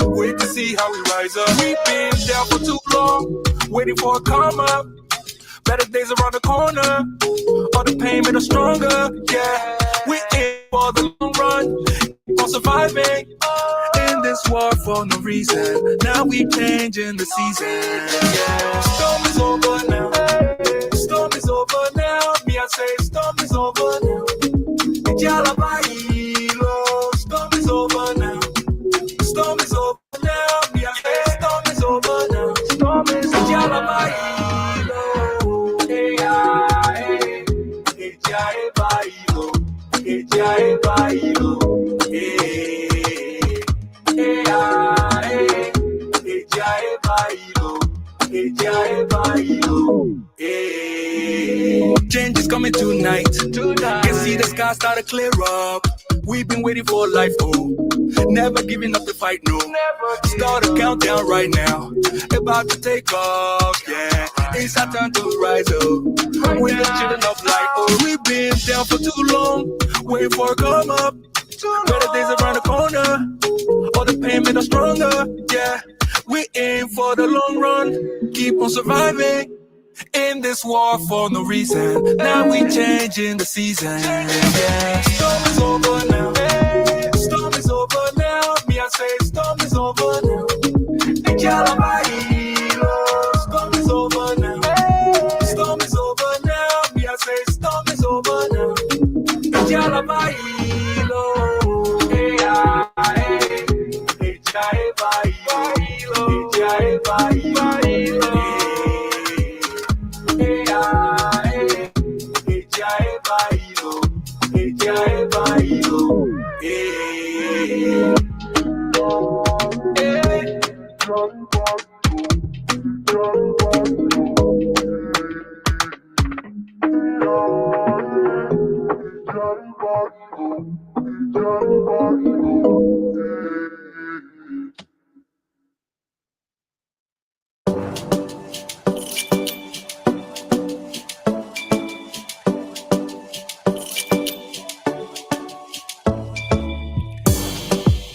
Wait to see how we rise up. We've been down for too long, waiting for a come up. Better days around the corner. All the pain made us stronger. Yeah, we're in for the long run. Keep on surviving in this war for no reason. Now we changing the season. Yeah, storm is over now. Storm is over now. Me, I say storm is over now. Storm is over now. Storm is over now. Me, I say storm is over now. Storm is over now. Change is coming tonight. Can see the sky start to clear up. We've been waiting for life, oh. Never giving up the fight, no. Start a countdown right now. About to take off, yeah. It's our turn to rise up. We're the children of light, oh. We've been down for too long, waiting for a come up. Better days around the corner. All the pain made us stronger, yeah. We aim for the long run. Keep on surviving in this war for no reason. Now we changing the season, yeah. Storm is over now. Storm is over now. Me, I say storm is over now. Storm is over now. Storm is over now. Me, I say storm is over now.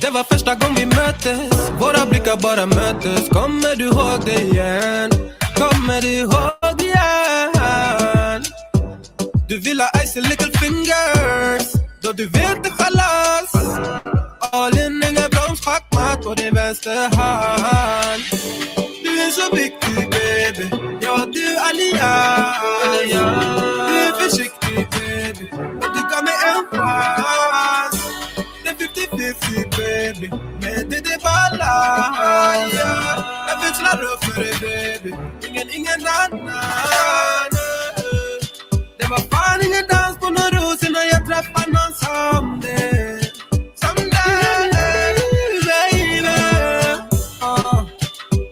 Det var första gången vi möttes. Våra blickar bara möttes. Kommer du ihåg det igen? Kommer du ihåg igen? Du vill ha icy little fingers. Då du vet det chalas. All in, inga broms, schackmatt på din vänster hand. Du är så viktig baby. Ja, du allians. Du är försiktig baby. Och du gav mig en chans. Det är 50-50 baby. Men det är balans. Jag växlar upp för dig baby. Ingen annan. Det var fan ingen dans på någon ros innan jag träffade någon som det.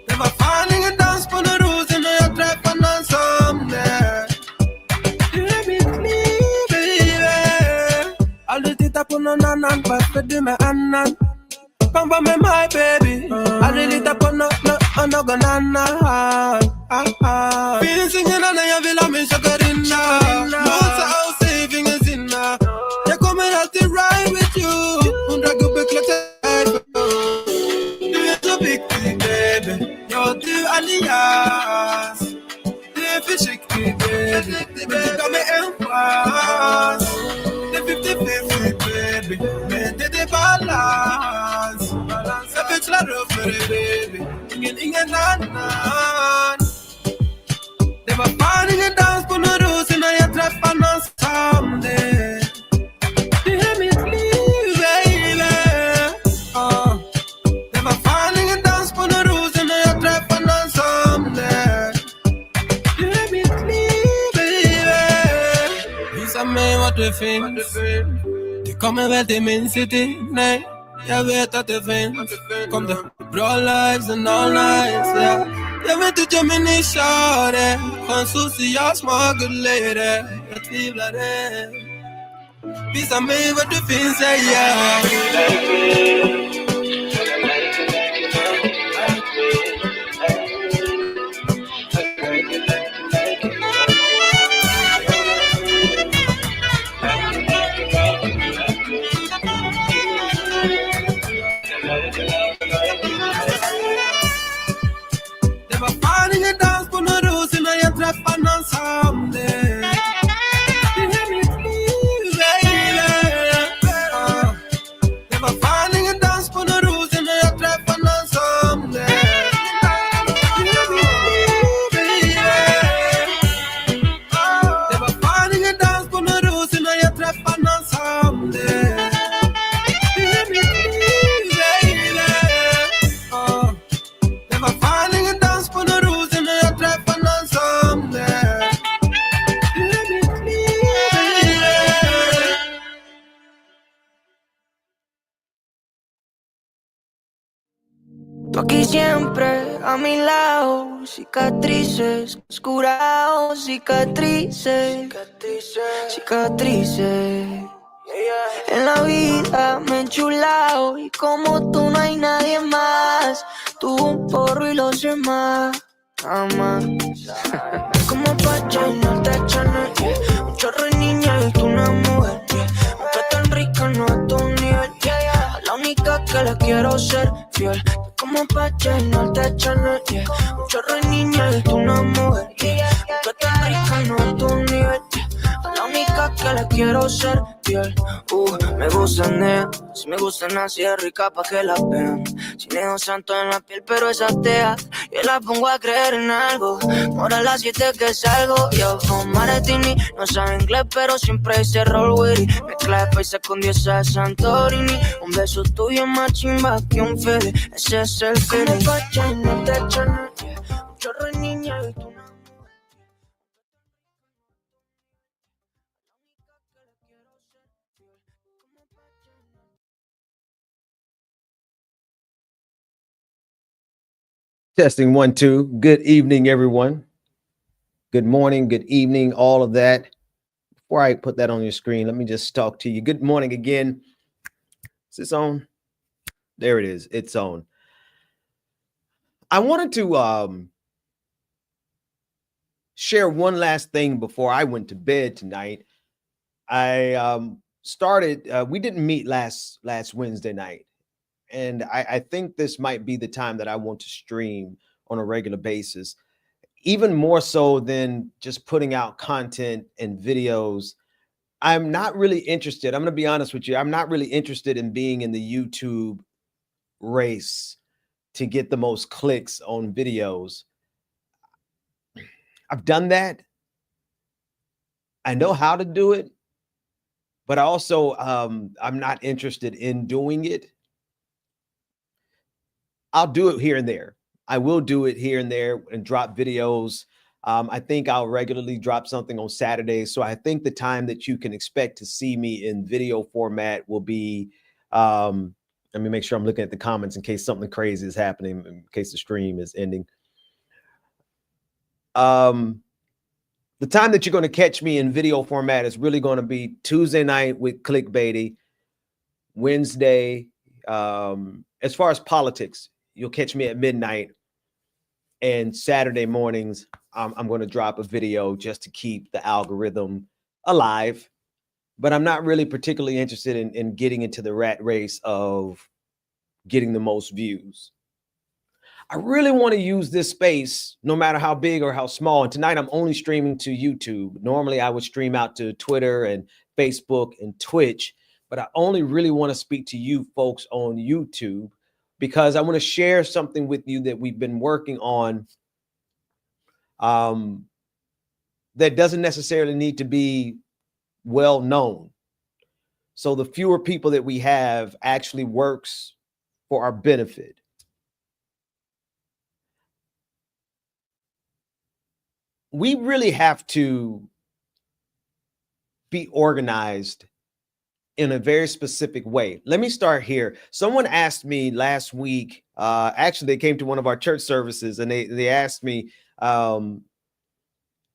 Det var fan ingen dans på någon ros innan jag träffade någon som det. Du är mitt liv baby. Aldrig titta på någon annan, varför du med annan. Kom var med mig baby. Aldrig lita på någon annan. Finns ingen annan, jag vill ha min chockarinna. Låsa och save, ingen sinna. Jag kommer alltid ride with you. 100 gubbar klart. Du är så viktig baby. Ja, du allians. Du är försiktig baby. Men du gav mig en chans. Det är 50-50 baby. Men det är balans. Jag växlar upp för dig baby. Ingen annan. Det var fan ingen dans på någon ros innan jag träffade någon som det. Du är mitt liv baby. Det var fan ingen dans på någon ros innan jag träffade någon som det. Du är mitt liv baby. Visa mig vart du finns. Du kommer väl till min city? Nej, jag vet att det finns. Kom det bra lives and all nights, yeah. Jag vet inte om min kör det. Skön social smart good lady. Jag tvivlar det. Visa mig vad du finns, yeah. Tú aquí siempre a mi lado, cicatrices, curado, cicatrices, cicatrices. En la vida me he enchulado y como tú no hay nadie más. Tú un porro y los demás, jamás. Como pa' llenarte de Chanel, yeah. Un chorro de niña y tú una mujer, yeah. Aunque tan rica no a tu nivel, yeah. A la única que le quiero ser fiel. Como pa' llenarte de Chanel, yeah. Un chorro de niña y tú una mujer, yeah. Aunque tan rica no a tu nivel, yeah. A la única que le quiero ser fiel. Me gustan si me gustan así de rica pa' que la vean. Sin dejo santo en la piel, pero esa tea yo la pongo a creer en algo. Ahora a las 7 que salgo, yo con Maretini. No sabe inglés, pero siempre hice roll with it. Mezcla de paisa con diosa de Santorini. Un beso tuyo más chimba que un Fede. Ese es el feeling. Como pa' llenarte de Chanel, yeah. Un chorro de niña y tú una mujer. Testing 1 2. Good evening, everyone. Good morning, good evening, all of that. Before I put that on your screen, let me just talk to you. Good morning again. Is this on? There it is. It's on. I wanted to share one last thing before I went to bed tonight. I started. We didn't meet last Wednesday night, and I think this might be the time that I want to stream on a regular basis. Even more so than just putting out content and videos. I'm not really interested. I'm going to be honest with you. I'm not really interested in being in the YouTube race to get the most clicks on videos. I've done that. I know how to do it, but I also I'm not interested in doing it. I'll do it here and there. I will do it here and there and drop videos. I think I'll regularly drop something on Saturdays. So I think the time that you can expect to see me in video format will be, let me make sure I'm looking at the comments in case something crazy is happening, in case the stream is ending. The time that you're going to catch me in video format is really going to be Tuesday night with Clickbaity, Wednesday. As far as politics, you'll catch me at midnight. And Saturday mornings, I'm going to drop a video just to keep the algorithm alive. But I'm not really particularly interested in getting into the rat race of getting the most views. I really want to use this space, no matter how big or how small. And tonight I'm only streaming to YouTube. Normally I would stream out to Twitter and Facebook and Twitch, but I only really want to speak to you folks on YouTube because I want to share something with you that we've been working on that doesn't necessarily need to be well known. So the fewer people that we have actually works for our benefit. We really have to be organized in a very specific way. Let me start here. Someone asked me last week, actually they came to one of our church services and they asked me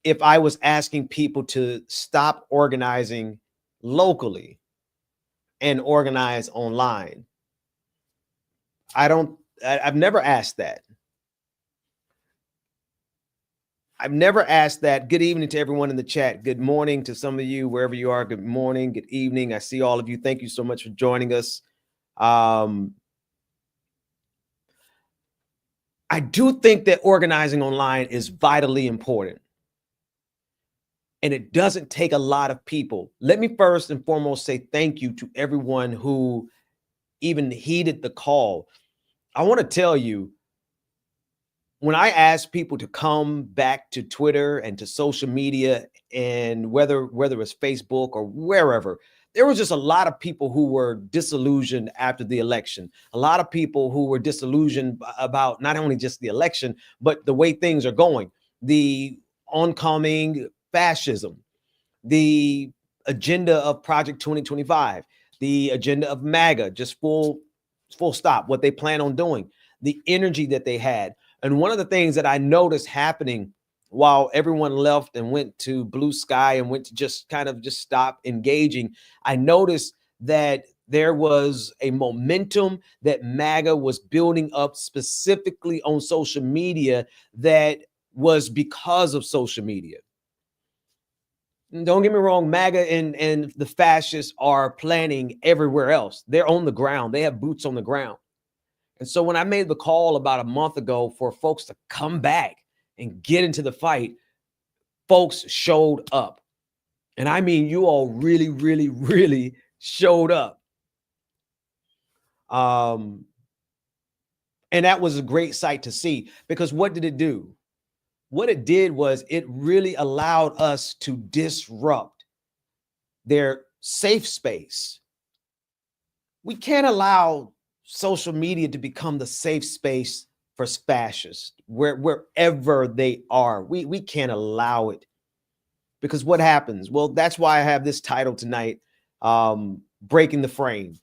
if I was asking people to stop organizing locally and organize online. I've never asked that. I've never asked that. Good evening to everyone in the chat. Good morning to some of you, wherever you are. Good morning, good evening. I see all of you. Thank you so much for joining us. I do think that organizing online is vitally important. And it doesn't take a lot of people. Let me first and foremost say thank you to everyone who even heeded the call. I want to tell you, when I asked people to come back to Twitter and to social media, and whether it's Facebook or wherever, there was just a lot of people who were disillusioned after the election. A lot of people who were disillusioned about not only just the election, but the way things are going, the oncoming fascism, the agenda of Project 2025, the agenda of MAGA, just full stop, what they plan on doing. the energy that they had. And one of the things that I noticed happening while everyone left and went to blue sky and went to just kind of just stop engaging, I noticed that there was a momentum that MAGA was building up specifically on social media that was because of social media. Don't get me wrong, MAGA and the fascists are planning everywhere else. They're on the ground. They have boots on the ground. And so when I made the call about a month ago for folks to come back and get into the fight, folks showed up. And I mean, you all really, really, really showed up. And that was a great sight to see, because what did it do? What it did was it really allowed us to disrupt their safe space. We can't allow social media to become the safe space for fascists wherever they are. We can't allow it, because what happens? Well, that's why I have this title tonight, Breaking the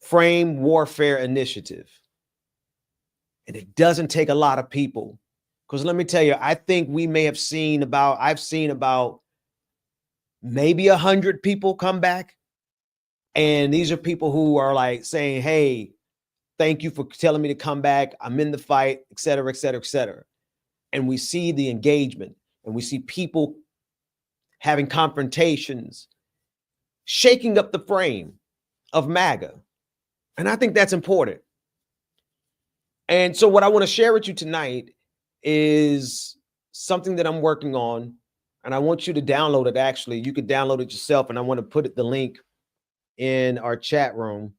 Frame Warfare Initiative. And it doesn't take a lot of people, because let me tell you, I think we may have seen about, I've seen about maybe 100 people come back. And these are people who are like saying, hey, thank you for telling me to come back. I'm in the fight, et cetera, et cetera, et cetera. And we see the engagement, and we see people having confrontations, shaking up the frame of MAGA. And I think that's important. And so what I want to share with you tonight is something that I'm working on, and I want you to download it. Actually, you could download it yourself, and I want to put the link in our chat room.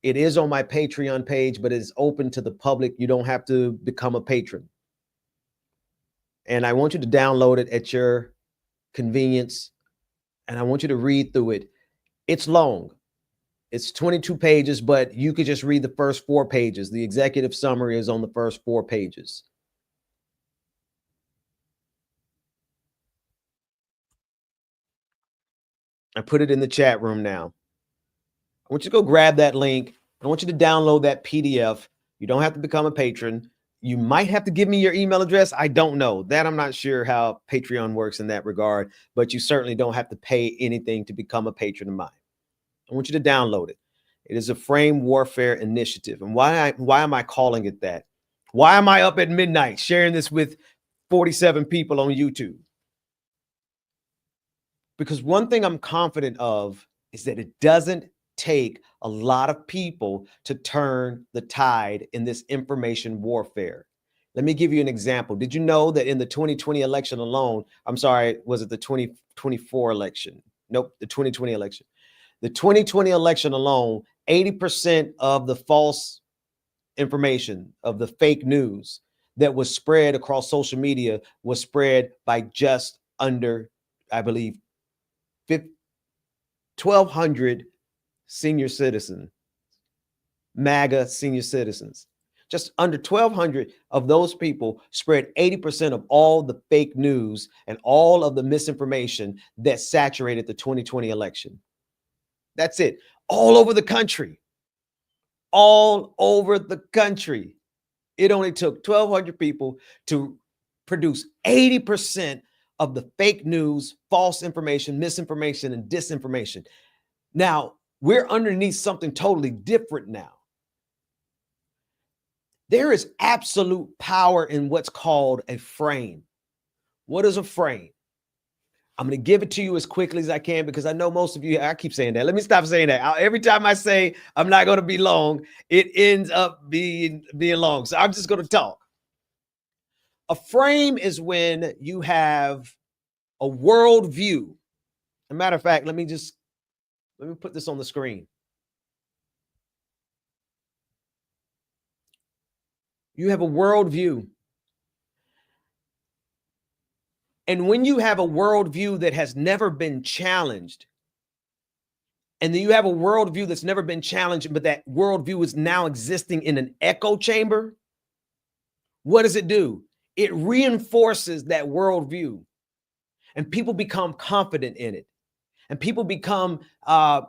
It is on my Patreon page, but it's open to the public. You don't have to become a patron. And I want you to download it at your convenience, and I want you to read through it. It's long. It's 22 pages, but you could just read the first 4 pages. The executive summary is on the first 4 pages. I put it in the chat room now. I want you to go grab that link. I want you to download that PDF. You don't have to become a patron. You might have to give me your email address. I don't know that. I'm not sure how Patreon works in that regard, but you certainly don't have to pay anything to become a patron of mine. I want you to download it. It is a frame warfare initiative. And why am I calling it that? Why am I up at midnight sharing this with 47 people on YouTube? Because one thing I'm confident of is that it doesn't take a lot of people to turn the tide in this information warfare. Let me give you an example. Did you know that in the 2020 election alone, I'm sorry, was it the 2024 election? Nope, the 2020 election. The 2020 election alone, 80% of the false information, of the fake news that was spread across social media was spread by just under, I believe, 1,200 senior citizens, MAGA senior citizens. Just under 1,200 of those people spread 80% of all the fake news and all of the misinformation that saturated the 2020 election. That's it. All over the country. All over the country. It only took 1,200 people to produce 80% of the fake news, false information, misinformation, and disinformation. Now, we're underneath something totally different now. There is absolute power in what's called a frame. What is a frame? I'm going to give it to you as quickly as I can, because I know most of you, I keep saying that. Let me stop saying that. Every time I say I'm not going to be long, it ends up being long. So I'm just going to talk. A frame is when you have a worldview. As a matter of fact, let me put this on the screen. You have a worldview. And when you have a worldview that has never been challenged, and then you have a worldview that's never been challenged, but that worldview is now existing in an echo chamber, what does it do? It reinforces that worldview, and people become confident in it. And people become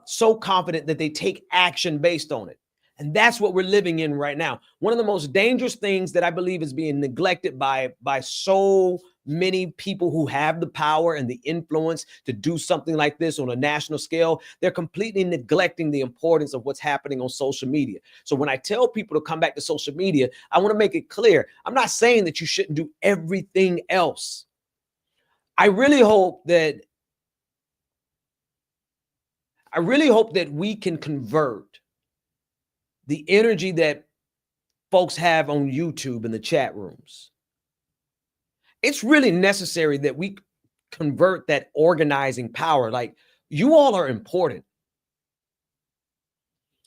so confident that they take action based on it. And that's what we're living in right now. One of the most dangerous things that I believe is being neglected by so many people who have the power and the influence to do something like this on a national scale. They're completely neglecting the importance of what's happening on social media. So when I tell people to come back to social media, I want to make it clear. I'm not saying that you shouldn't do everything else. I really hope that we can convert the energy that folks have on YouTube in the chat rooms. It's really necessary that we convert that organizing power. Like, you all are important.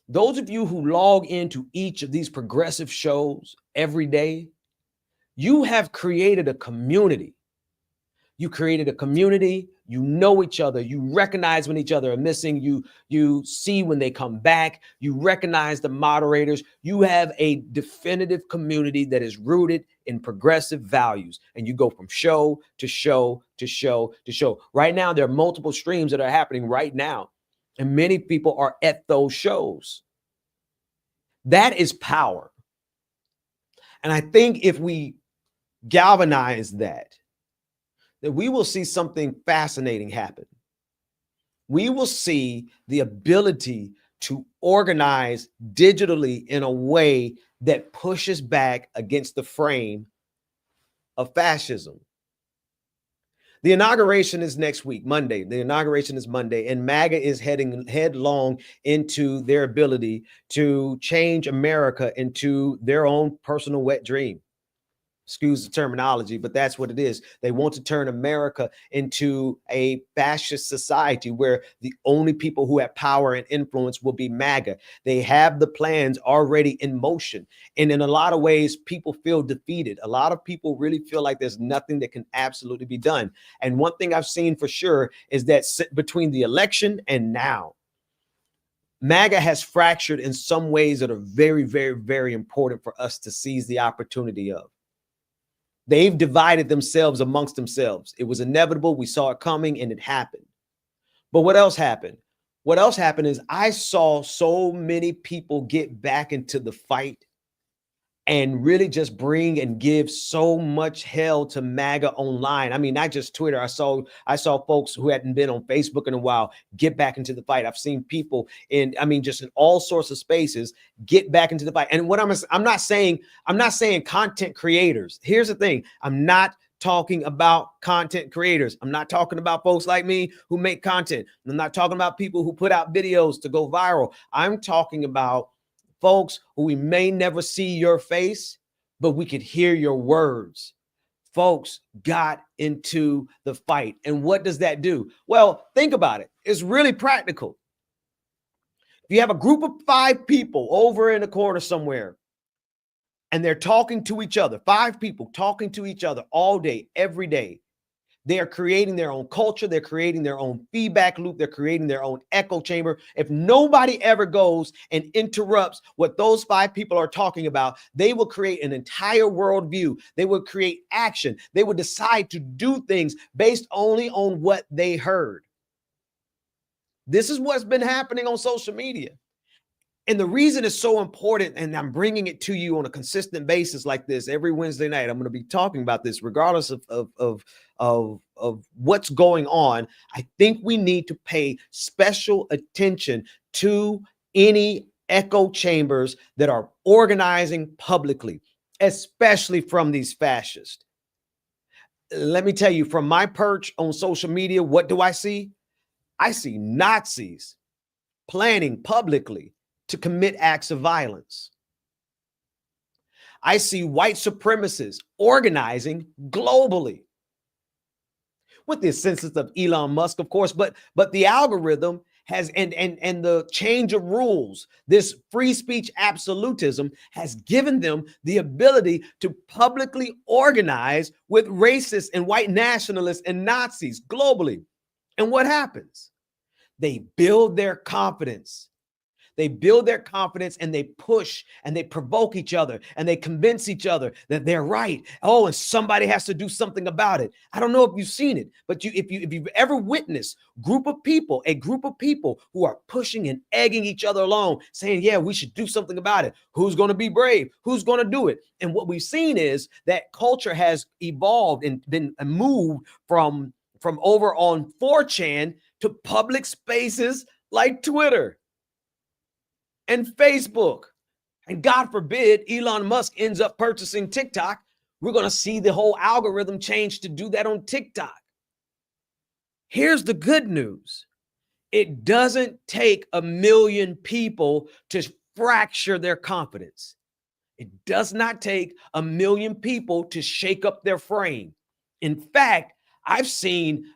Those of you who log into each of these progressive shows every day, you have created a community. You created a community. You know each other. You recognize when each other are missing. You see when they come back. You recognize the moderators. You have a definitive community that is rooted in progressive values. And you go from show to show to show to show. Right now, there are multiple streams that are happening right now. And many people are at those shows. That is power. And I think if we galvanize that we will see something fascinating happen. We will see the ability to organize digitally in a way that pushes back against the frame of fascism. The inauguration is next week, Monday. The inauguration is Monday, and MAGA is heading headlong into their ability to change America into their own personal wet dream. Excuse the terminology, but that's what it is. They want to turn America into a fascist society where the only people who have power and influence will be MAGA. They have the plans already in motion. And in a lot of ways, people feel defeated. A lot of people really feel like there's nothing that can absolutely be done. And one thing I've seen for sure is that between the election and now, MAGA has fractured in some ways that are very, very, very important for us to seize the opportunity of. They've divided themselves amongst themselves. It was inevitable. We saw it coming and it happened. But what else happened? What else happened is I saw so many people get back into the fight and really just bring and give so much hell to MAGA online. I mean, not just Twitter. I saw folks who hadn't been on Facebook in a while get back into the fight. I've seen people just in all sorts of spaces get back into the fight. And what I'm not saying content creators. Here's the thing. I'm not talking about content creators. I'm not talking about folks like me who make content. I'm not talking about people who put out videos to go viral. I'm talking about folks who we may never see your face, but we could hear your words. Folks got into the fight. And what does that do? Well, think about it. It's really practical. If you have a group of 5 people over in a corner somewhere, and they're talking to each other, 5 people talking to each other all day, every day, they are creating their own culture. They're creating their own feedback loop. They're creating their own echo chamber. If nobody ever goes and interrupts what those 5 people are talking about, they will create an entire worldview. They will create action. They will decide to do things based only on what they heard. This is what's been happening on social media. And the reason it's so important, and I'm bringing it to you on a consistent basis like this every Wednesday night, I'm going to be talking about this regardless of what's going on. I think we need to pay special attention to any echo chambers that are organizing publicly, especially from these fascists. Let me tell you, from my perch on social media, what do I see? I see Nazis planning publicly to commit acts of violence. I see white supremacists organizing globally with the assistance of Elon Musk, of course, but the algorithm has and the change of rules, this free speech absolutism has given them the ability to publicly organize with racists and white nationalists and Nazis globally. And what happens? They build their confidence. They build their confidence and they push and they provoke each other and they convince each other that they're right. Oh, and somebody has to do something about it. I don't know if you've seen it, but if you've ever witnessed a group of people who are pushing and egging each other along, saying, yeah, we should do something about it. Who's going to be brave? Who's going to do it? And what we've seen is that culture has evolved and been moved from over on 4chan to public spaces like Twitter and Facebook. And God forbid Elon Musk ends up purchasing TikTok. We're going to see the whole algorithm change to do that on TikTok. Here's the good news. It doesn't take 1 million people to fracture their confidence. It does not take 1 million people to shake up their frame. In fact, I've seen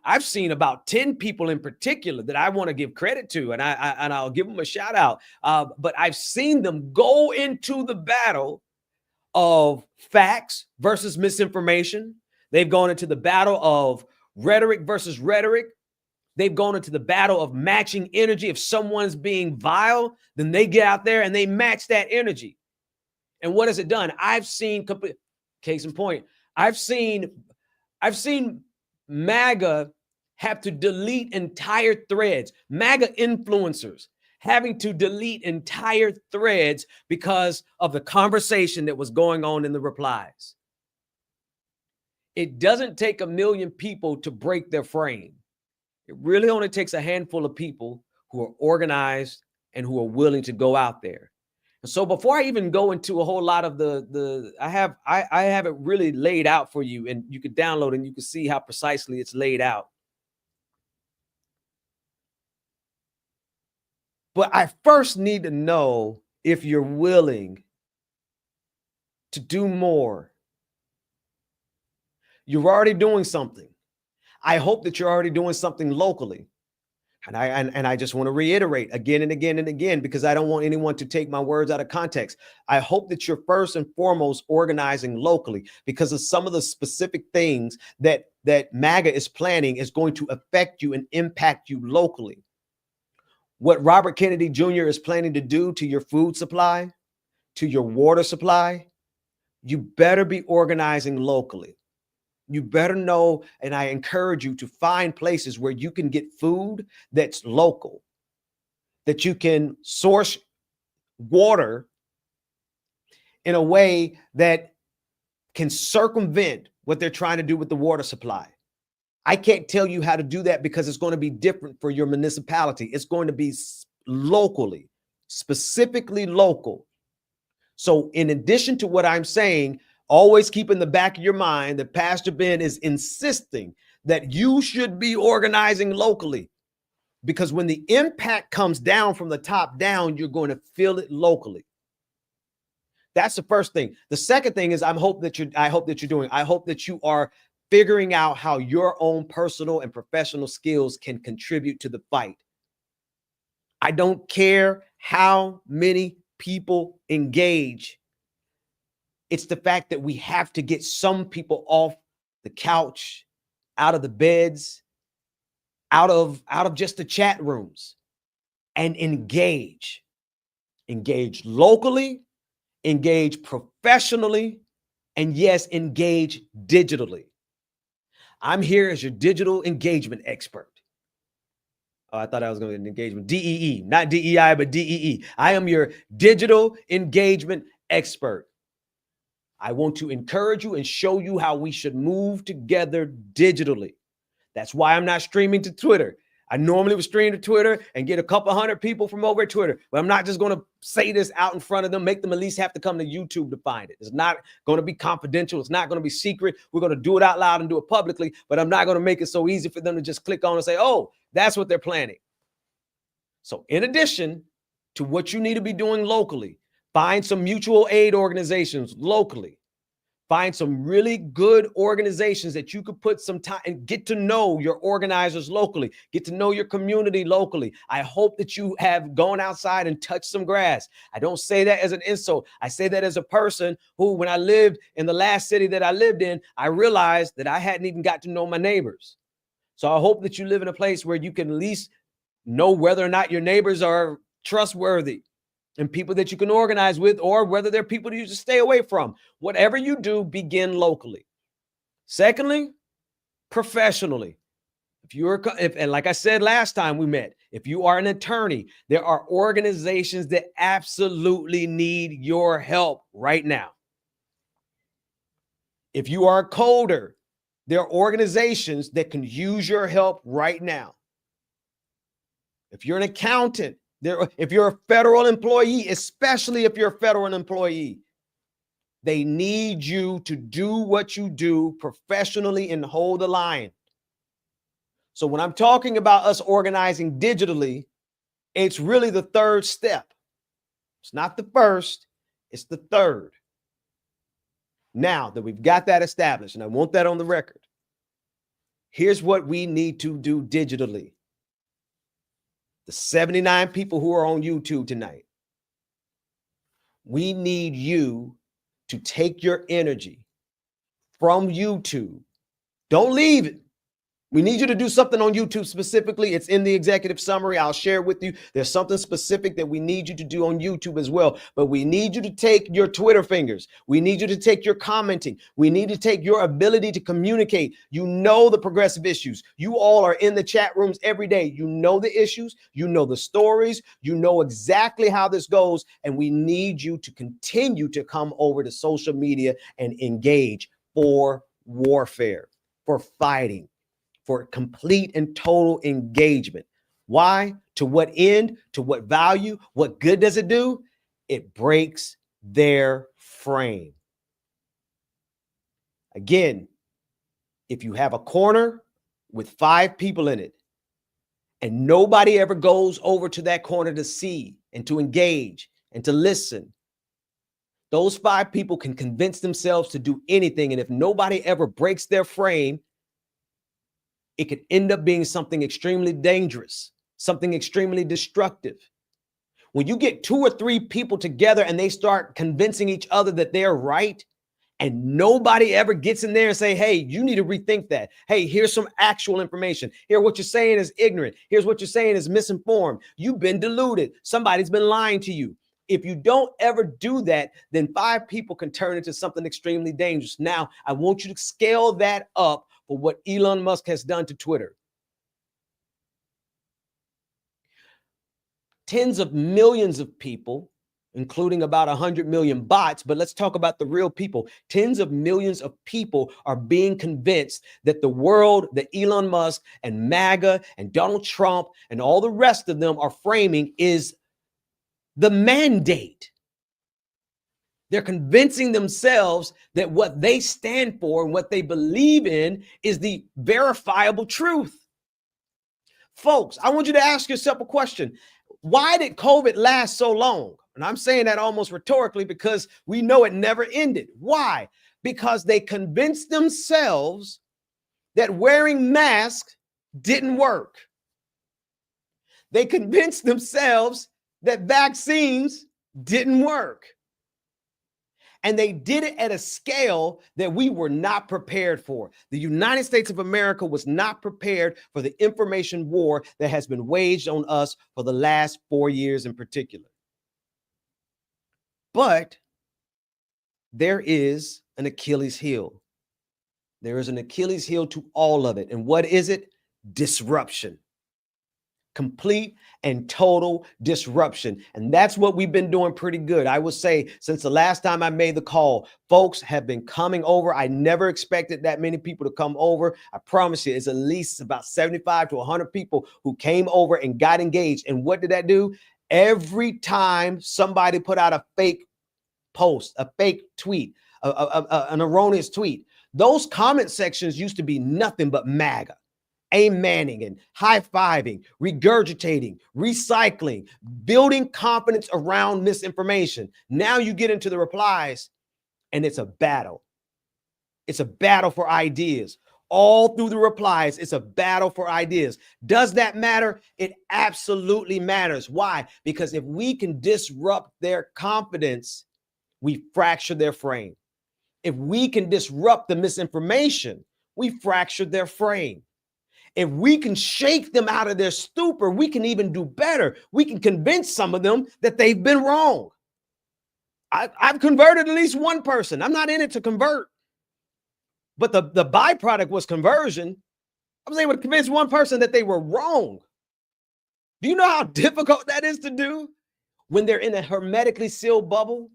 about 10 people in particular that I want to give credit to, and I'll give them a shout out. But I've seen them go into the battle of facts versus misinformation. They've gone into the battle of rhetoric versus rhetoric. They've gone into the battle of matching energy. If someone's being vile, then they get out there and they match that energy. And what has it done? I've seen, case in point, I've seen MAGA have to delete entire threads, MAGA influencers having to delete entire threads because of the conversation that was going on in the replies. It doesn't take 1 million people to break their frame. It really only takes a handful of people who are organized and who are willing to go out there. And so before I even go into a whole lot of I have it really laid out for you, and you could download and you can see how precisely it's laid out. But I first need to know if you're willing to do more. You're already doing something. I hope that you're already doing something locally. And I just want to reiterate again and again and again, because I don't want anyone to take my words out of context. I hope that you're first and foremost organizing locally, because of some of the specific things that MAGA is planning is going to affect you and impact you locally. What Robert Kennedy Jr. is planning to do to your food supply, to your water supply, you better be organizing locally. You better know, and I encourage you to find places where you can get food that's local, that you can source water in a way that can circumvent what they're trying to do with the water supply. I can't tell you how to do that because it's going to be different for your municipality. It's going to be locally, specifically local. So in addition to what I'm saying, always keep in the back of your mind that Pastor Ben is insisting that you should be organizing locally, because when the impact comes down from the top down, you're going to feel it locally. That's the first thing. The second thing is I hope that you are figuring out how your own personal and professional skills can contribute to the fight. I don't care how many people engage. It's the fact that we have to get some people off the couch, out of the beds, out of just the chat rooms, and engage locally, engage professionally, and yes, engage digitally. I'm here as your digital engagement expert. Oh, I thought I was going to get an engagement. DEE, not DEI, but DEE. I am your digital engagement expert. I want to encourage you and show you how we should move together digitally. That's why I'm not streaming to Twitter. I normally would stream to Twitter and get a couple hundred people from over at Twitter, but I'm not just going to say this out in front of them, make them at least have to come to YouTube to find it. It's not going to be confidential. It's not going to be secret. We're going to do it out loud and do it publicly, but I'm not going to make it so easy for them to just click on and say, oh, that's what they're planning. So in addition to what you need to be doing locally, find some mutual aid organizations locally. Find some really good organizations that you could put some time and get to know your organizers locally, get to know your community locally. I hope that you have gone outside and touched some grass. I don't say that as an insult. I say that as a person who, when I lived in the last city that I lived in, I realized that I hadn't even got to know my neighbors. So I hope that you live in a place where you can at least know whether or not your neighbors are trustworthy. and people that you can organize with, or whether they're people that you just stay away from. Whatever you do, begin locally. Secondly, professionally. And like I said last time we met, if you are an attorney, there are organizations that absolutely need your help right now. If you are a coder, there are organizations that can use your help right now. If you're an accountant, if you're a federal employee, especially if you're a federal employee, they need you to do what you do professionally and hold the line. So when I'm talking about us organizing digitally, it's really the third step. It's not the first, it's the third. Now that we've got that established, and I want that on the record, here's what we need to do digitally. The 79 people who are on YouTube tonight, we need you to take your energy from YouTube. Don't leave it. We need you to do something on YouTube specifically. It's in the executive summary. I'll share it with you. There's something specific that we need you to do on YouTube as well. But we need you to take your Twitter fingers. We need you to take your commenting. We need to take your ability to communicate. You know the progressive issues. You all are in the chat rooms every day. You know the issues. You know the stories. You know exactly how this goes. And we need you to continue to come over to social media and engage for warfare, for fighting, for complete and total engagement. Why? To what end? To what value? What good does it do? It breaks their frame. Again, if you have a corner with 5 people in it and nobody ever goes over to that corner to see and to engage and to listen, those 5 people can convince themselves to do anything. And if nobody ever breaks their frame, it could end up being something extremely dangerous, something extremely destructive. When you get 2 or 3 people together and they start convincing each other that they're right, and nobody ever gets in there and say, hey, you need to rethink that. Hey, here's some actual information. Here, what you're saying is ignorant. Here's what you're saying is misinformed. You've been deluded. Somebody's been lying to you. If you don't ever do that, then 5 people can turn into something extremely dangerous. Now, I want you to scale that up for what Elon Musk has done to Twitter. Tens of millions of people, including about 100 million bots, but let's talk about the real people. Tens of millions of people are being convinced that the world that Elon Musk and MAGA and Donald Trump and all the rest of them are framing is the mandate. They're convincing themselves that what they stand for and what they believe in is the verifiable truth. Folks, I want you to ask yourself a question. Why did COVID last so long? And I'm saying that almost rhetorically because we know it never ended. Why? Because they convinced themselves that wearing masks didn't work. They convinced themselves that vaccines didn't work. And they did it at a scale that we were not prepared for. The United States of America was not prepared for the information war that has been waged on us for the last 4 years in particular. But there is an Achilles heel. There is an Achilles heel to all of it. And what is it? Disruption. Complete and total disruption. And that's what we've been doing pretty good. I will say since the last time I made the call, folks have been coming over. I never expected that many people to come over. I promise you, it's at least about 75 to 100 people who came over and got engaged. And what did that do? Every time somebody put out a fake post, a fake tweet, an erroneous tweet, those comment sections used to be nothing but MAGA. Amen-ing and high-fiving, regurgitating, recycling, building confidence around misinformation. Now you get into the replies and it's a battle. It's a battle for ideas. All through the replies, it's a battle for ideas. Does that matter? It absolutely matters. Why? Because if we can disrupt their confidence, we fracture their frame. If we can disrupt the misinformation, we fracture their frame. If we can shake them out of their stupor, we can even do better. We can convince some of them that they've been wrong. I've converted at least one person. I'm not in it to convert. But the byproduct was conversion. I was able to convince one person that they were wrong. Do you know how difficult that is to do when they're in a hermetically sealed bubble?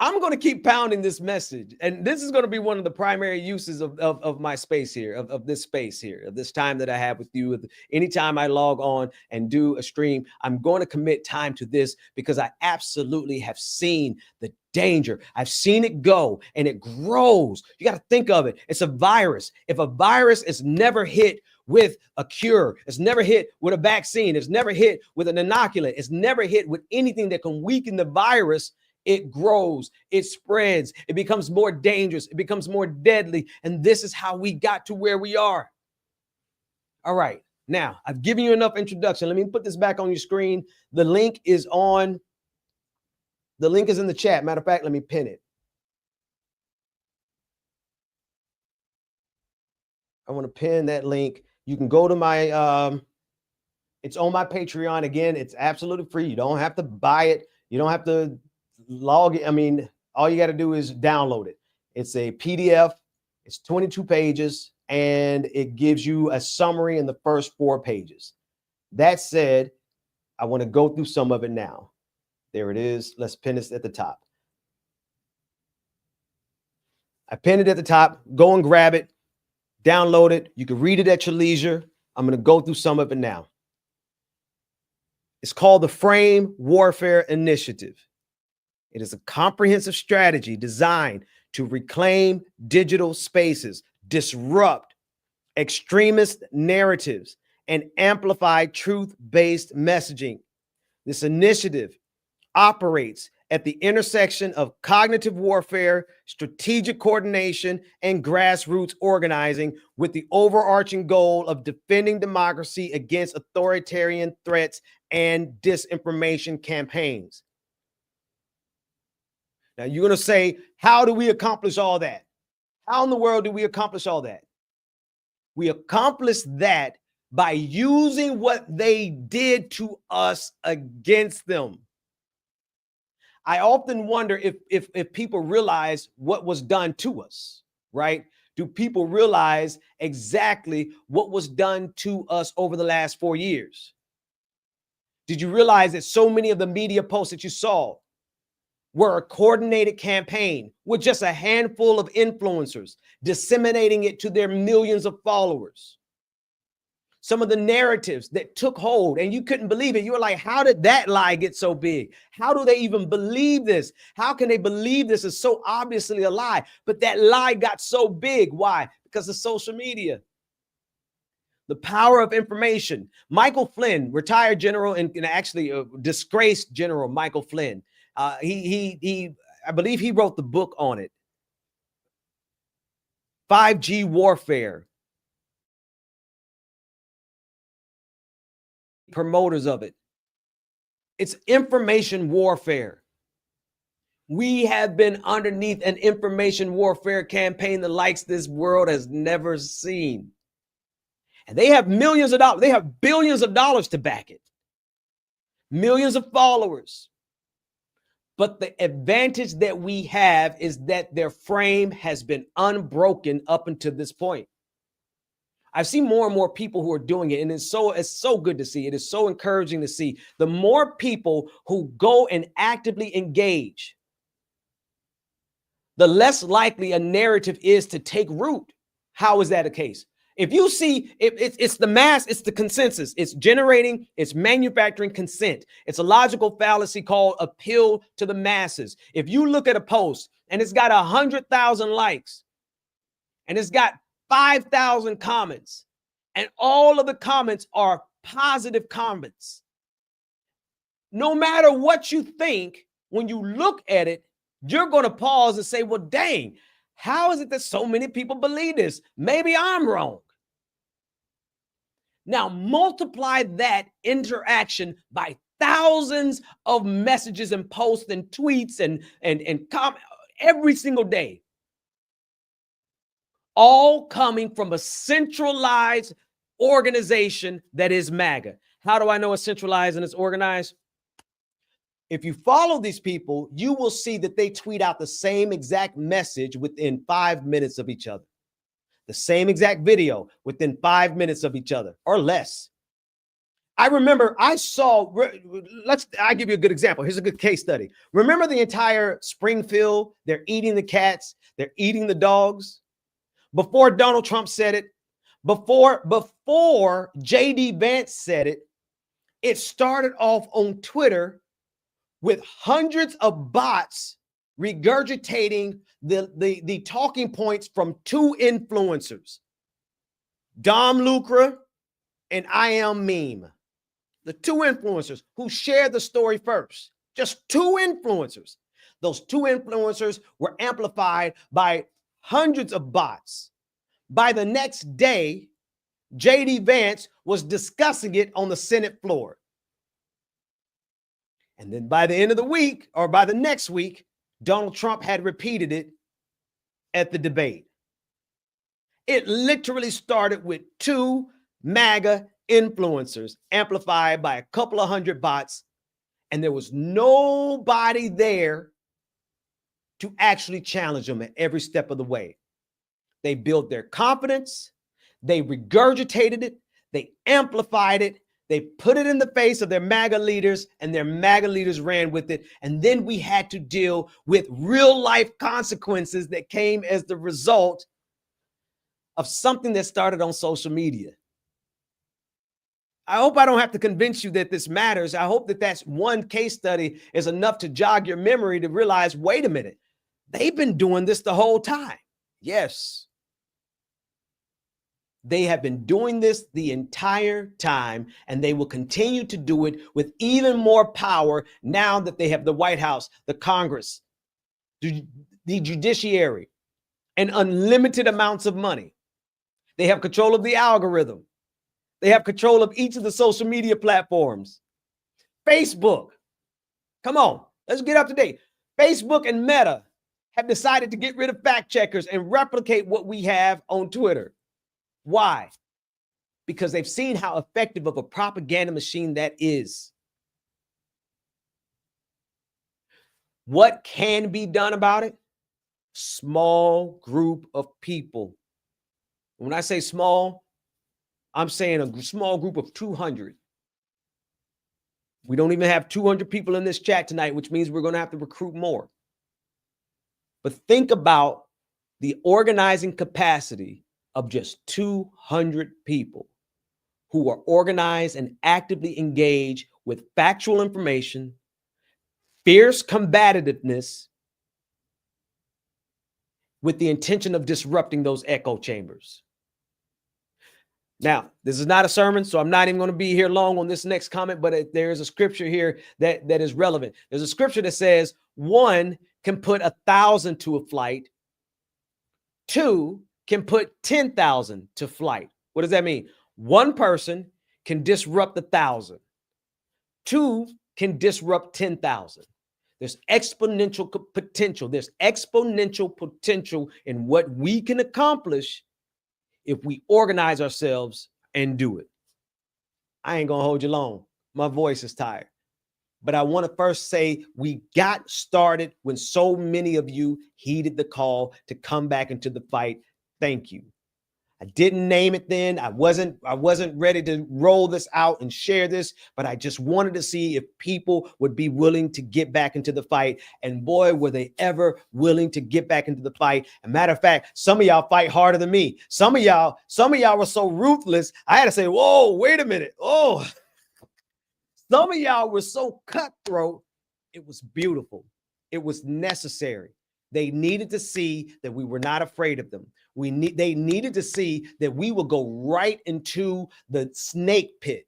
I'm going to keep pounding this message. And this is going to be one of the primary uses of my space here, of this space here, of this time that I have with you. Anytime I log on and do a stream, I'm going to commit time to this because I absolutely have seen the danger. I've seen it go and it grows. You got to think of it. It's a virus. If a virus is never hit with a cure, it's never hit with a vaccine, it's never hit with an inoculant, it's never hit with anything that can weaken the virus, it grows, it spreads, it becomes more dangerous, it becomes more deadly. And this is how we got to where we are. All right. Now, I've given you enough introduction. Let me put this back on your screen. The link is in the chat. Matter of fact, let me pin it. I want to pin that link. You can go to my, it's on my Patreon. Again, it's absolutely free. You don't have to buy it. You don't have to log it. I mean, all you got to do is download it. It's a PDF. It's 22 pages, and it gives you a summary in the first 4 pages. That said, I want to go through some of it now. There it is. Let's pin this at the top. I pinned it at the top. Go and grab it. Download it. You can read it at your leisure. I'm going to go through some of it now. It's called the Frame Warfare Initiative. It is a comprehensive strategy designed to reclaim digital spaces, disrupt extremist narratives, and amplify truth-based messaging. This initiative operates at the intersection of cognitive warfare, strategic coordination, and grassroots organizing with the overarching goal of defending democracy against authoritarian threats and disinformation campaigns. Now, you're going to say, how do we accomplish all that? How in the world do we accomplish all that? We accomplish that by using what they did to us against them. I often wonder if people realize what was done to us, right? Do people realize exactly what was done to us over the last 4 years? Did you realize that so many of the media posts that you saw were a coordinated campaign with just a handful of influencers disseminating it to their millions of followers? Some of the narratives that took hold and you couldn't believe it. You were like, how did that lie get so big? How do they even believe this? How can they believe this is so obviously a lie? But that lie got so big. Why? Because of social media. The power of information. Michael Flynn, retired general and actually disgraced General Michael Flynn. I believe he wrote the book on it. 5G warfare. Promoters of it. It's information warfare. We have been underneath an information warfare campaign the likes this world has never seen. And they have millions of dollars. They have billions of dollars to back it. Millions of followers. But the advantage that we have is that their frame has been unbroken up until this point. I've seen more and more people who are doing it, and it's so good to see. It is so encouraging to see. The more people who go and actively engage, the less likely a narrative is to take root. How is that the case? If you see, it's the mass, it's the consensus. It's generating, it's manufacturing consent. It's a logical fallacy called appeal to the masses. If you look at a post and it's got 100,000 likes and it's got 5,000 comments, and all of the comments are positive comments. No matter what you think, when you look at it, you're going to pause and say, well, dang, how is it that so many people believe this? Maybe I'm wrong. Now multiply that interaction by thousands of messages and posts and tweets and comments every single day. all coming from a centralized organization that is MAGA. How do I know it's centralized and it's organized? If you follow these people, you will see that they tweet out the same exact message within 5 minutes of each other. The same exact video within 5 minutes of each other or less. I remember I give you a good example. Here's a good case study. Remember the entire Springfield? They're eating the cats. They're eating the dogs. Before Donald Trump said it, before JD Vance said it, it started off on Twitter with hundreds of bots regurgitating the talking points from two influencers, Dom Lucre and I Am Meme. The two influencers who shared the story first, just two influencers. Those two influencers were amplified by hundreds of bots. By the next day, JD Vance was discussing it on the Senate floor. And then by the end of the week, or by the next week, Donald Trump had repeated it at the debate. It literally started with two MAGA influencers amplified by a couple of hundred bots, and there was nobody there to actually challenge them at every step of the way. They built their confidence, they regurgitated it, they amplified it, they put it in the face of their MAGA leaders, and their MAGA leaders ran with it. And then we had to deal with real life consequences that came as the result of something that started on social media. I hope I don't have to convince you that this matters. I hope that that's one case study is enough to jog your memory to realize, wait a minute, they've been doing this the whole time. Yes. They have been doing this the entire time, and they will continue to do it with even more power now that they have the White House, the Congress, the judiciary, and unlimited amounts of money. They have control of the algorithm. They have control of each of the social media platforms. Facebook, come on, let's get up to date. Facebook and Meta have decided to get rid of fact checkers and replicate what we have on Twitter. Why? Because they've seen how effective of a propaganda machine that is. What can be done about it? Small group of people. When I say small, I'm saying a small group of 200. We don't even have 200 people in this chat tonight, which means we're going to have to recruit more. But think about the organizing capacity of just 200 people who are organized and actively engaged with factual information, fierce combativeness, with the intention of disrupting those echo chambers. Now, this is not a sermon, so I'm not even going to be here long on this next comment, but there is a scripture here that is relevant. There's a scripture that says one can put 1,000 to a flight, two can put 10,000 to flight. What does that mean? One person can disrupt 1,000. Two can disrupt 10,000. There's exponential potential. There's exponential potential in what we can accomplish if we organize ourselves and do it. I ain't gonna hold you long. My voice is tired. But I want to first say we got started when so many of you heeded the call to come back into the fight. Thank you. I didn't name it then. I wasn't ready to roll this out and share this, but I just wanted to see if people would be willing to get back into the fight. And boy, were they ever willing to get back into the fight. As a matter of fact, some of y'all fight harder than me. Some of y'all were so ruthless. I had to say, whoa, wait a minute. Oh, some of y'all were so cutthroat. It was beautiful. It was necessary. They needed to see that we were not afraid of them. They needed to see that we would go right into the snake pit.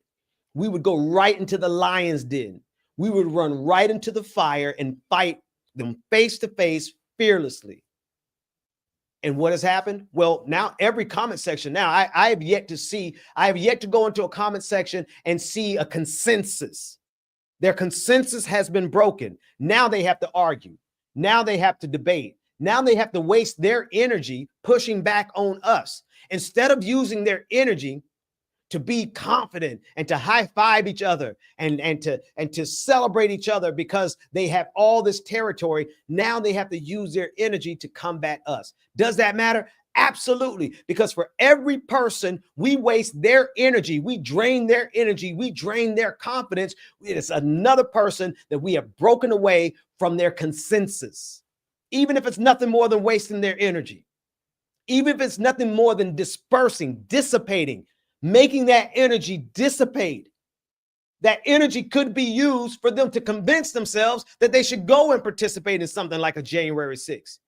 We would go right into the lion's den. We would run right into the fire and fight them face to face fearlessly. And what has happened? Well, now every comment section, now I have yet to go into a comment section and see a consensus. Their consensus has been broken. Now they have to argue. Now they have to debate. Now they have to waste their energy pushing back on us instead of using their energy to be confident and to high five each other and to celebrate each other because they have all this territory. Now they have to use their energy to combat us. Does that matter? Absolutely. Because for every person we waste their energy, we drain their energy, we drain their confidence, it is another person that we have broken away from their consensus. Even if it's nothing more than wasting their energy, even if it's nothing more than dispersing, dissipating, making that energy dissipate. That energy could be used for them to convince themselves that they should go and participate in something like a January 6th.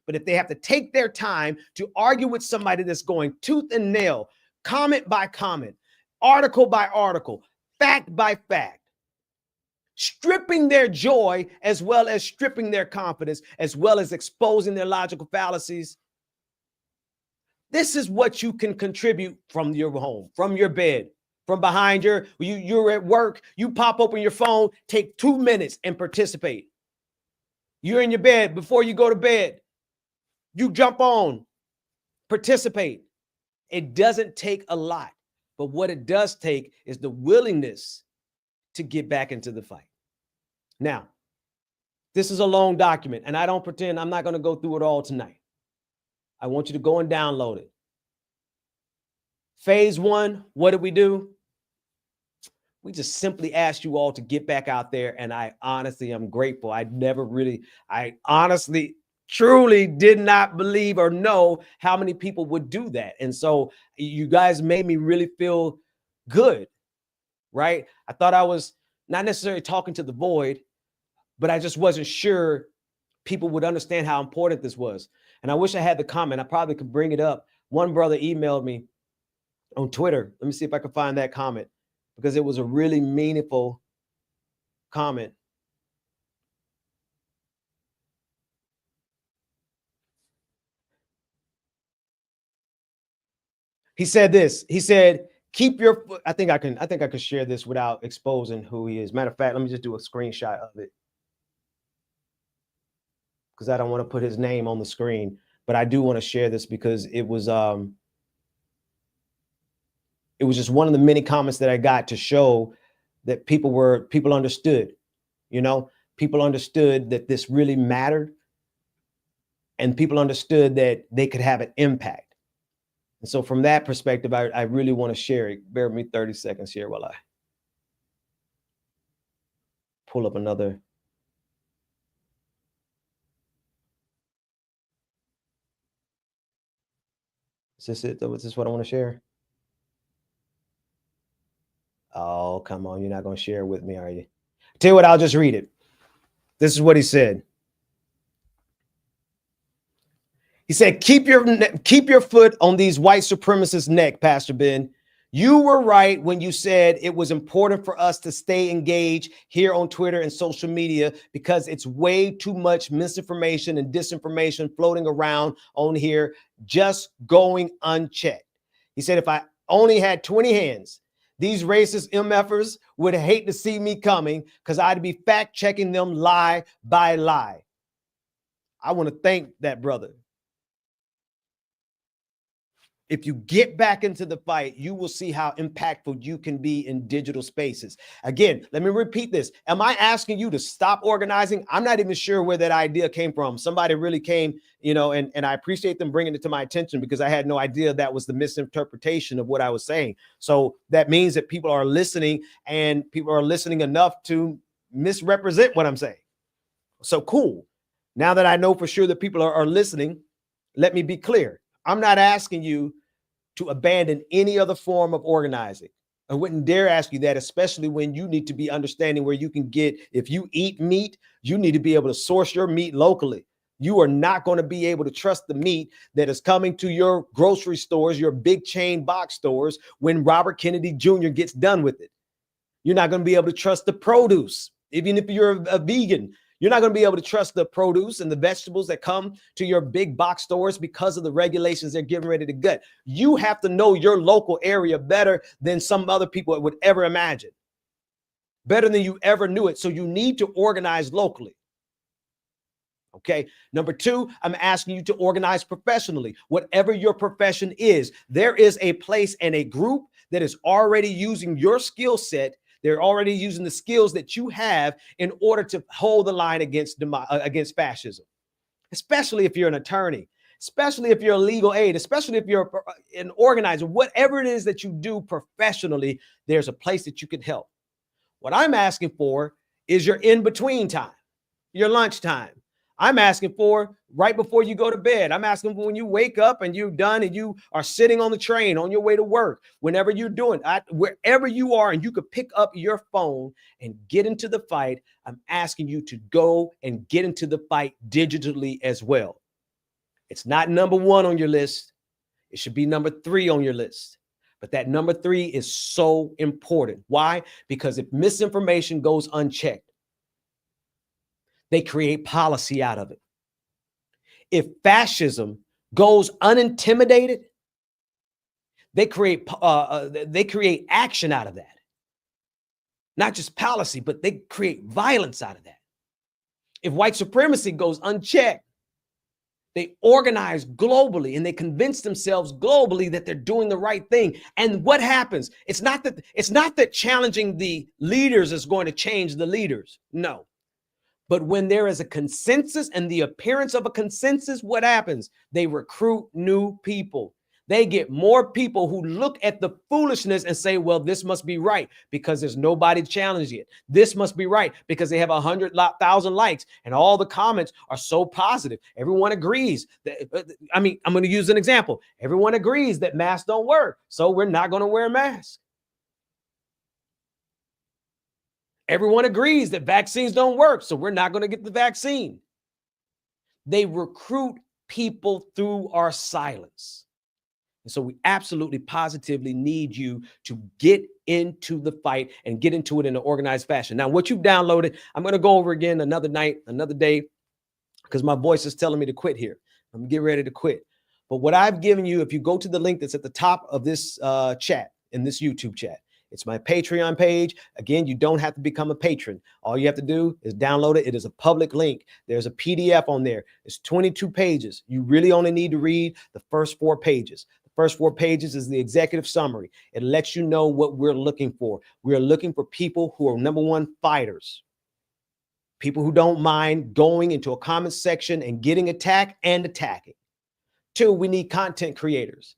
But if they have to take their time to argue with somebody that's going tooth and nail, comment by comment, article by article, fact by fact, stripping their joy as well as stripping their confidence, as well as exposing their logical fallacies, this is what you can contribute from your home, from your bed, from behind you're at work, you pop open your phone, take 2 minutes and participate. You're in your bed before you go to bed. You jump on, participate. It doesn't take a lot, but what it does take is the willingness to get back into the fight. Now, this is a long document, and I don't pretend I'm not going to go through it all tonight. I want you to go and download it. Phase 1, what did we do? We just simply asked you all to get back out there, and I honestly am grateful. I honestly, truly did not believe or know how many people would do that. And so you guys made me really feel good, right? I thought I was not necessarily talking to the void, but I just wasn't sure people would understand how important this was. And I wish I had the comment. I probably could bring it up. One brother emailed me on Twitter. Let me see if I can find that comment because it was a really meaningful comment. He said this. He said, keep your, I think I can share this without exposing who he is. Matter of fact, let me just do a screenshot of it, because I don't want to put his name on the screen, but I do want to share this because it was just one of the many comments that I got to show that people understood, people understood that this really mattered, and people understood that they could have an impact. And so from that perspective, I really want to share it. Bear with me 30 seconds here while I pull up another. Is this it? Is this what I want to share? Oh, come on. You're not going to share it with me, are you? Tell you what, I'll just read it. This is what he said. He said, keep your foot on these white supremacists' neck, Pastor Ben. You were right when you said it was important for us to stay engaged here on Twitter and social media because it's way too much misinformation and disinformation floating around on here, just going unchecked. He said, if I only had 20 hands, these racist MFers would hate to see me coming because I'd be fact checking them lie by lie. I want to thank that brother. If you get back into the fight, you will see how impactful you can be in digital spaces. Again, let me repeat this. Am I asking you to stop organizing? I'm not even sure where that idea came from. Somebody really came, and I appreciate them bringing it to my attention because I had no idea that was the misinterpretation of what I was saying. So that means that people are listening, and people are listening enough to misrepresent what I'm saying. So cool. Now that I know for sure that people are listening, let me be clear. I'm not asking you to abandon any other form of organizing. I wouldn't dare ask you that, especially when you need to be understanding where you can get, if you eat meat, you need to be able to source your meat locally. You are not going to be able to trust the meat that is coming to your grocery stores, your big chain box stores, when Robert Kennedy Jr. gets done with it. You're not going to be able to trust the produce. Even if you're a vegan, you're not going to be able to trust the produce and the vegetables that come to your big box stores because of the regulations they're getting ready to get. You have to know your local area better than some other people would ever imagine, better than you ever knew it. So you need to organize locally. Okay. Number two, I'm asking you to organize professionally. Whatever your profession is, there is a place and a group that is already using your skill set. They're already using the skills that you have in order to hold the line against fascism, especially if you're an attorney, especially if you're a legal aid, especially if you're an organizer, whatever it is that you do professionally, there's a place that you can help. What I'm asking for is your in-between time, your lunchtime. I'm asking for right before you go to bed. I'm asking for when you wake up and you're done and you are sitting on the train on your way to work, whenever you're doing, wherever you are, and you could pick up your phone and get into the fight. I'm asking you to go and get into the fight digitally as well. It's not number one on your list. It should be number 3 on your list. But that number 3 is so important. Why? Because if misinformation goes unchecked, they create policy out of it. If fascism goes unintimidated, they create action out of that. Not just policy, but they create violence out of that. If white supremacy goes unchecked, they organize globally and they convince themselves globally that they're doing the right thing. And what happens? It's not that challenging the leaders is going to change the leaders. No. But when there is a consensus and the appearance of a consensus, what happens? They recruit new people. They get more people who look at the foolishness and say, well, this must be right because there's nobody challenging it. This must be right because they have 100,000 likes and all the comments are so positive. Everyone agrees that, I'm going to use an example. Everyone agrees that masks don't work, so we're not going to wear a mask. Everyone agrees that vaccines don't work, so we're not going to get the vaccine. They recruit people through our silence. And so we absolutely positively need you to get into the fight and get into it in an organized fashion. Now, what you've downloaded, I'm going to go over again another night, another day, because my voice is telling me to quit here. I'm going to get ready to quit. But what I've given you, if you go to the link that's at the top of this chat, in this YouTube chat, it's my Patreon page. Again, you don't have to become a patron. All you have to do is download it. It is a public link. There's a PDF on there. It's 22 pages. You really only need to read the first 4 pages. The first 4 pages is the executive summary. It lets you know what we're looking for. We're looking for people who are, number one, fighters. People who don't mind going into a comment section and getting attacked and attacking. 2, we need content creators.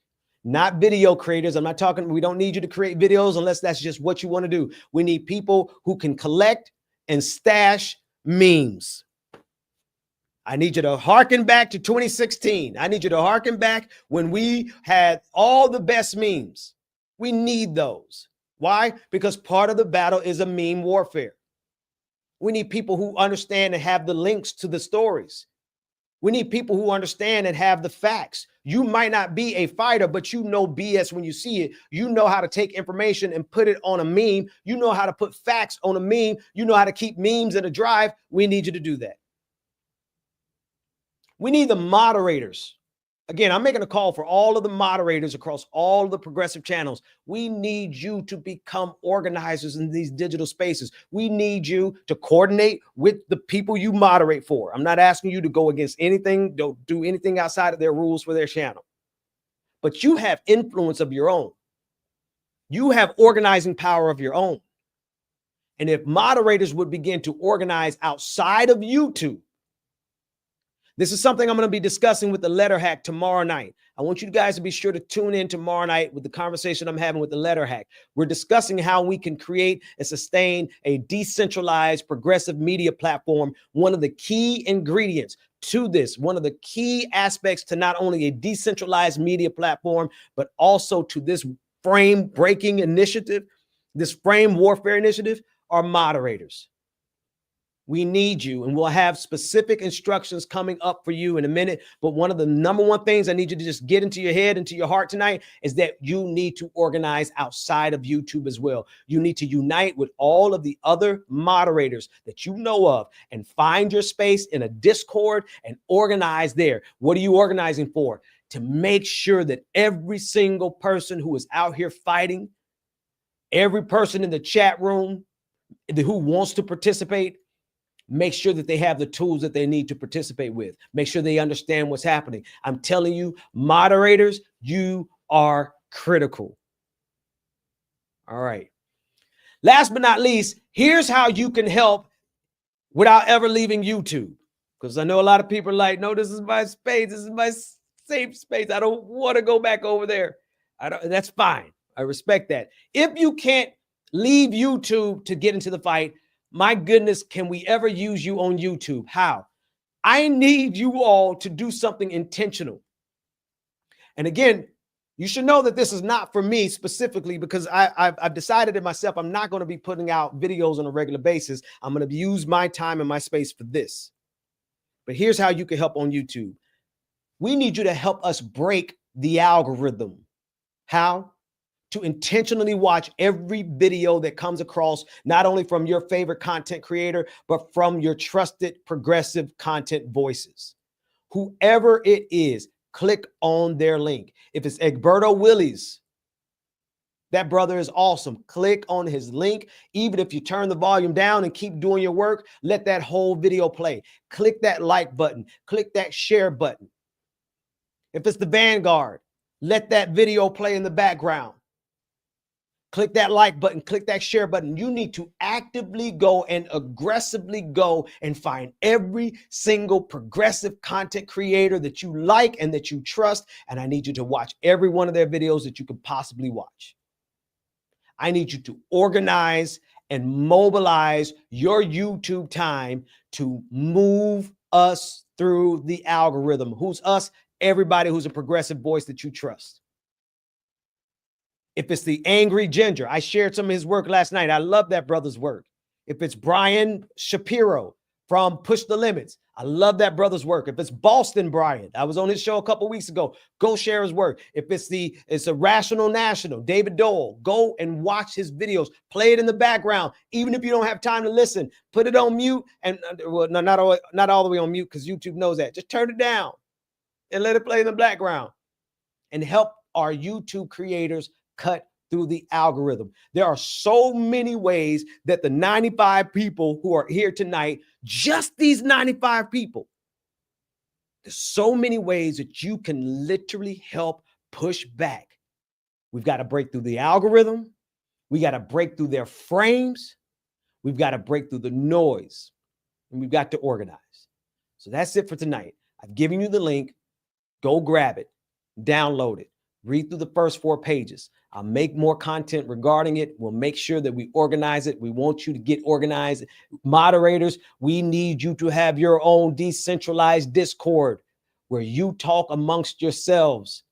Not video creators. I'm not talking, we don't need you to create videos unless that's just what you want to do. We need people who can collect and stash memes. I need you to hearken back to 2016. I need you to hearken back when we had all the best memes. We need those. Why? Because part of the battle is a meme warfare. We need people who understand and have the links to the stories. We need people who understand and have the facts. You might not be a fighter, but you know BS when you see it. You know how to take information and put it on a meme. You know how to put facts on a meme. You know how to keep memes in a drive. We need you to do that. We need the moderators. Again, I'm making a call for all of the moderators across all of the progressive channels. We need you to become organizers in these digital spaces. We need you to coordinate with the people you moderate for. I'm not asking you to go against anything, don't do anything outside of their rules for their channel. But you have influence of your own. You have organizing power of your own. And if moderators would begin to organize outside of YouTube, this is something I'm going to be discussing with the letter hack tomorrow night. I want you guys to be sure to tune in tomorrow night with the conversation I'm having with the letter hack. We're discussing how we can create and sustain a decentralized progressive media platform. One of the key ingredients to this, one of the key aspects to not only a decentralized media platform, but also to this frame breaking initiative, this frame warfare initiative, are moderators. We need you, and we'll have specific instructions coming up for you in a minute. But one of the number one things I need you to just get into your head, into your heart tonight, is that you need to organize outside of YouTube as well. You need to unite with all of the other moderators that you know of and find your space in a Discord and organize there. What are you organizing for? To make sure that every single person who is out here fighting, every person in the chat room who wants to participate, Make sure that they have the tools that they need to participate with. Make sure they understand what's happening. I'm telling you, moderators, you are critical. All right. Last but not least, here's how you can help without ever leaving YouTube. Because I know a lot of people are like, no, this is my space. This is my safe space. I don't want to go back over there. That's fine. I respect that. If you can't leave YouTube to get into the fight, my goodness, can we ever use you on YouTube? How? I need you all to do something intentional. And again, you should know that this is not for me specifically, because I've decided in myself, I'm not going to be putting out videos on a regular basis. I'm going to use my time and my space for this. But here's how you can help on YouTube. We need you to help us break the algorithm. How? To intentionally watch every video that comes across, not only from your favorite content creator, but from your trusted progressive content voices. Whoever it is, click on their link. If it's Egberto Willies, that brother is awesome. Click on his link. Even if you turn the volume down and keep doing your work, let that whole video play. Click that like button. Click that share button. If it's the Vanguard, let that video play in the background. Click that like button, click that share button. You need to actively go and aggressively go and find every single progressive content creator that you like and that you trust. And I need you to watch every one of their videos that you could possibly watch. I need you to organize and mobilize your YouTube time to move us through the algorithm. Who's us? Everybody who's a progressive voice that you trust. If it's the Angry Ginger, I shared some of his work last night. I love that brother's work. If it's Brian Shapiro from Push the Limits, I love that brother's work. If it's Boston Bryant, I was on his show a couple weeks ago. Go share his work. If it's a Rational National, David Dole, go and watch his videos. Play it in the background. Even if you don't have time to listen, put it on mute. And well, no, not all the way on mute, because YouTube knows that. Just turn it down and let it play in the background and help our YouTube creators cut through the algorithm. There are so many ways that the 95 people who are here tonight, just these 95 people, there's so many ways that you can literally help push back. We've got to break through the algorithm. We got to break through their frames. We've got to break through the noise, and we've got to organize. So that's it for tonight. I've given you the link. Go grab it, download it, read through the first 4 pages. I'll make more content regarding it. We'll make sure that we organize it. We want you to get organized. Moderators, we need you to have your own decentralized Discord where you talk amongst yourselves.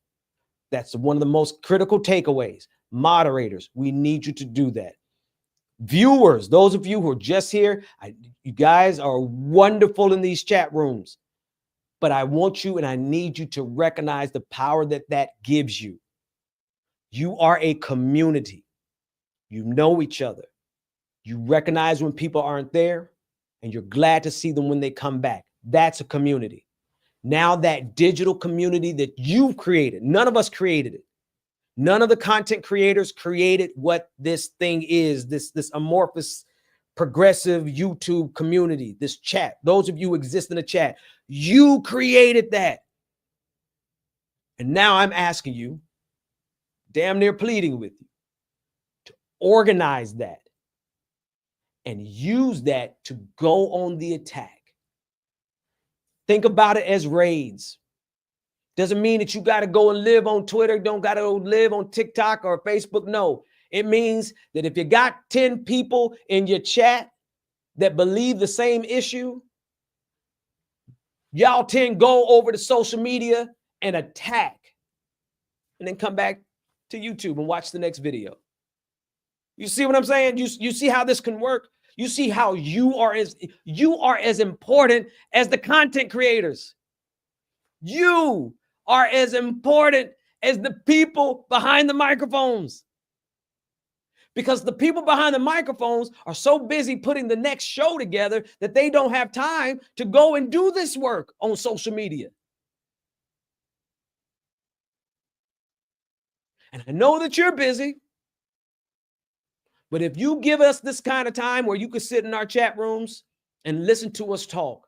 That's one of the most critical takeaways. Moderators, we need you to do that. Viewers, those of you who are just here, you guys are wonderful in these chat rooms. But I want you and I need you to recognize the power that that gives you. You are a community. You know each other. You recognize when people aren't there, and you're glad to see them when they come back. That's a community. Now that digital community that you've created, none of us created it. None of the content creators created what this thing is, this amorphous, progressive YouTube community, this chat. Those of you who exist in the chat, you created that. And now I'm asking you, damn near pleading with you, to organize that and use that to go on the attack. Think about it as raids. Doesn't mean that you got to go and live on Twitter, don't got to live on TikTok or Facebook. No, it means that if you got 10 people in your chat that believe the same issue, y'all 10 go over to social media and attack, and then come back to YouTube and watch the next video. You see what I'm saying? You see how this can work? You see how you are as important as the content creators. You are as important as the people behind the microphones. Because the people behind the microphones are so busy putting the next show together that they don't have time to go and do this work on social media. And I know that you're busy, but if you give us this kind of time where you could sit in our chat rooms and listen to us talk,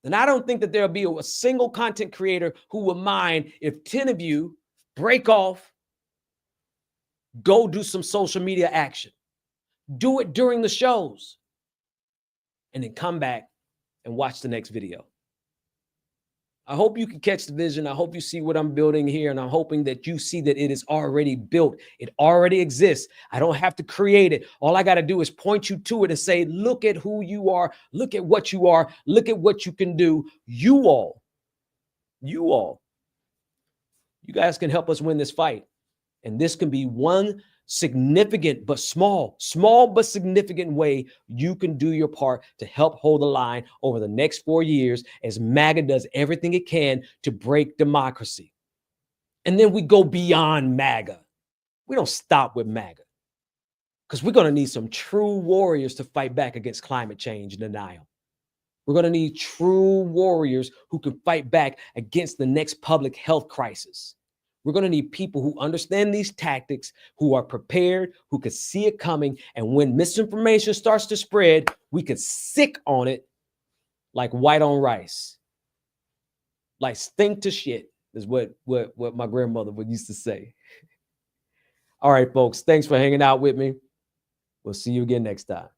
then I don't think that there'll be a single content creator who will mind if 10 of you break off, go do some social media action, do it during the shows, and then come back and watch the next video. I hope you can catch the vision. I hope you see what I'm building here, and I'm hoping that you see that it is already built. It already exists. I don't have to create it. All I got to do is point you to it and say, look at who you are. Look at what you are. Look at what you can do. You guys can help us win this fight. And this can be one significant but small but significant way you can do your part to help hold the line over the next 4 years as MAGA does everything it can to break democracy. And then we go beyond MAGA. We don't stop with MAGA, because we're going to need some true warriors to fight back against climate change denial. We're going to need true warriors who can fight back against the next public health crisis. We're going to need people who understand these tactics, who are prepared, who can see it coming. And when misinformation starts to spread, we can sick on it like white on rice. Like stink to shit is what my grandmother would used to say. All right, folks, thanks for hanging out with me. We'll see you again next time.